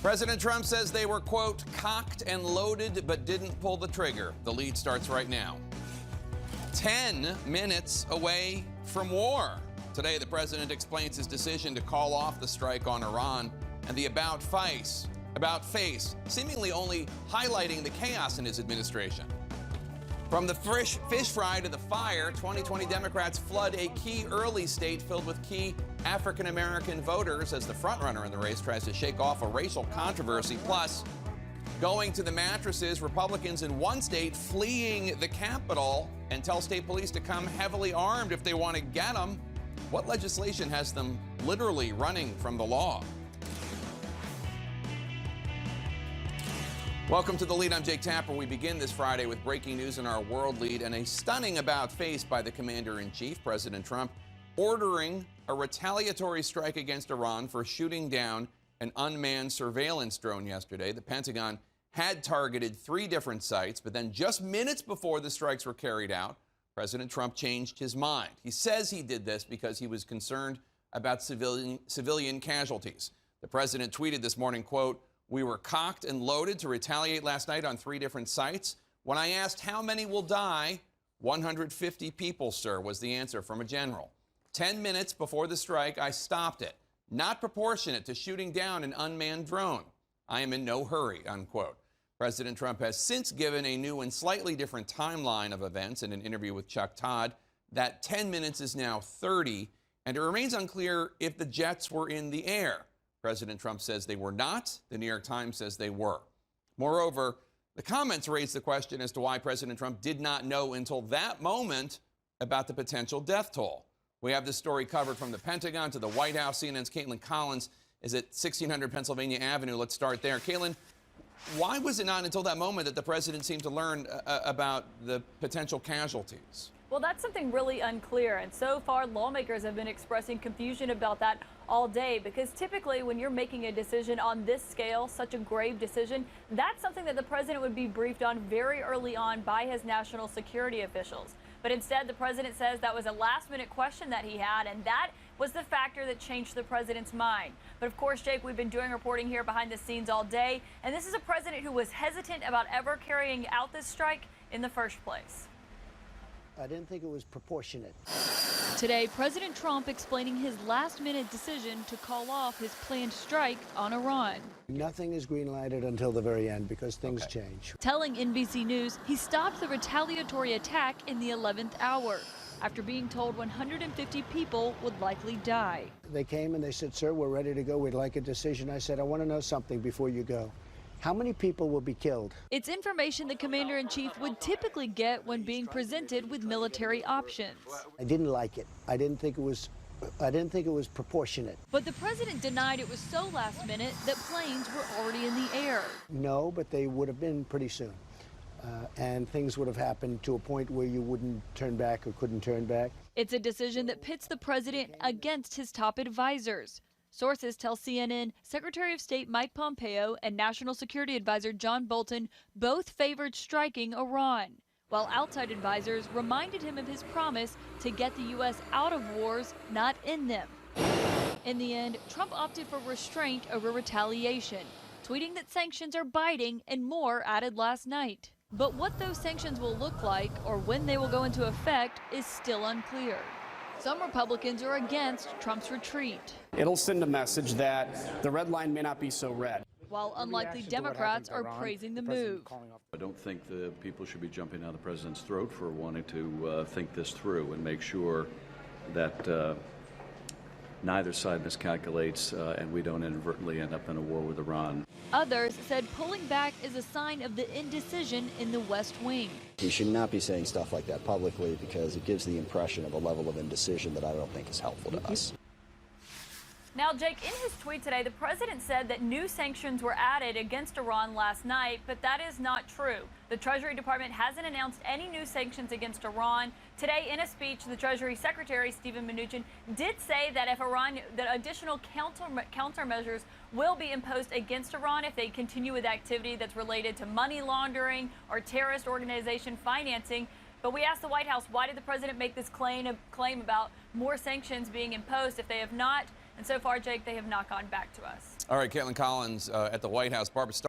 President Trump says they were, quote, cocked and loaded but didn't pull the trigger. The lead starts right now. 10 minutes away from war. Today, the president explains his decision to call off the strike on Iran and the about face, seemingly only highlighting the chaos in his administration. From the fish fry to the fire, 2020 Democrats flood a key early state filled with key African-American voters as the frontrunner in the race tries to shake off a racial controversy. Plus, going to the mattresses, Republicans in one state fleeing the Capitol and tell state police to come heavily armed if they want to get them. What legislation has them literally running from the law? Welcome to The Lead. I'm Jake Tapper. We begin this Friday with breaking news in our world lead and a stunning about-face by the commander-in-chief, President Trump, ordering a retaliatory strike against Iran for shooting down an unmanned surveillance drone yesterday. The Pentagon had targeted 3 different sites, but then just minutes before the strikes were carried out, President Trump changed his mind. He says he did this because he was concerned about civilian casualties. The president tweeted this morning, quote, "We were cocked and loaded to retaliate last night on 3 different sites. When I asked how many will die, 150 people, sir," was the answer from a general. 10 minutes before the strike, I stopped it. Not proportionate to shooting down an unmanned drone. I am in no hurry, unquote. President Trump has since given a new and slightly different timeline of events in an interview with Chuck Todd. That 10 minutes is now 30, and it remains unclear if the jets were in the air. President Trump says they were not. The New York Times says they were. Moreover, the comments raise the question as to why President Trump did not know until that moment about the potential death toll. We have this story covered from the Pentagon to the White House. CNN's Caitlin Collins is at 1600 Pennsylvania Avenue. Let's start there. Caitlin, why was it not until that moment that the president seemed to learn about the potential casualties? Well, that's something really unclear, and so far lawmakers have been expressing confusion about that all day, because typically when you're making a decision on this scale, such a grave decision, that's something that the president would be briefed on very early on by his national security officials. But instead, the president says that was a last-minute question that he had, and that was the factor that changed the president's mind. But of course, Jake, we've been doing reporting here behind the scenes all day, and this is a president who was hesitant about ever carrying out this strike in the first place. I didn't think it was proportionate. Today, President Trump explaining his last-minute decision to call off his planned strike on Iran. Nothing is green-lighted until the very end because things change. Telling NBC News he stopped the retaliatory attack in the 11th hour after being told 150 people would likely die. They came and they said, "Sir, we're ready to go. We'd like a decision." I said, "I want to know something before you go. How many people will be killed?" It's information the commander-in-chief would typically get when being presented with military options. I didn't like it. I didn't think it was proportionate. But the president denied it was so last minute that planes were already in the air. No, but they would have been pretty soon. And things would have happened to a point where you wouldn't turn back or couldn't turn back. It's a decision that pits the president against his top advisors. Sources tell CNN Secretary of State Mike Pompeo and National Security Advisor John Bolton both favored striking Iran, while outside advisors reminded him of his promise to get the U.S. out of wars, not in them. In the end, Trump opted for restraint over retaliation, tweeting that sanctions are biting and more added last night. But what those sanctions will look like or when they will go into effect is still unclear. Some Republicans are against Trump's retreat. It'll send a message that the red line may not be so red. While unlikely Democrats are praising the move. I don't think the people should be jumping down the president's throat for wanting to think this through and make sure that neither side miscalculates and we don't inadvertently end up in a war with Iran. Others said pulling back is a sign of the indecision in the West Wing. We should not be saying stuff like that publicly because it gives the impression of a level of indecision that I don't think is helpful to us. Now, Jake, in his tweet today, the president said that new sanctions were added against Iran last night, but that is not true. The Treasury Department hasn't announced any new sanctions against Iran. Today, in a speech, the Treasury Secretary, Steven Mnuchin, did say that that additional countermeasures will be imposed against Iran if they continue with activity that's related to money laundering or terrorist organization financing. But we asked the White House, why did the president make this claim about more sanctions being imposed if they have not? And so far, Jake, they have not gone back to us. All right, Caitlin Collins at the White House. Barbara, start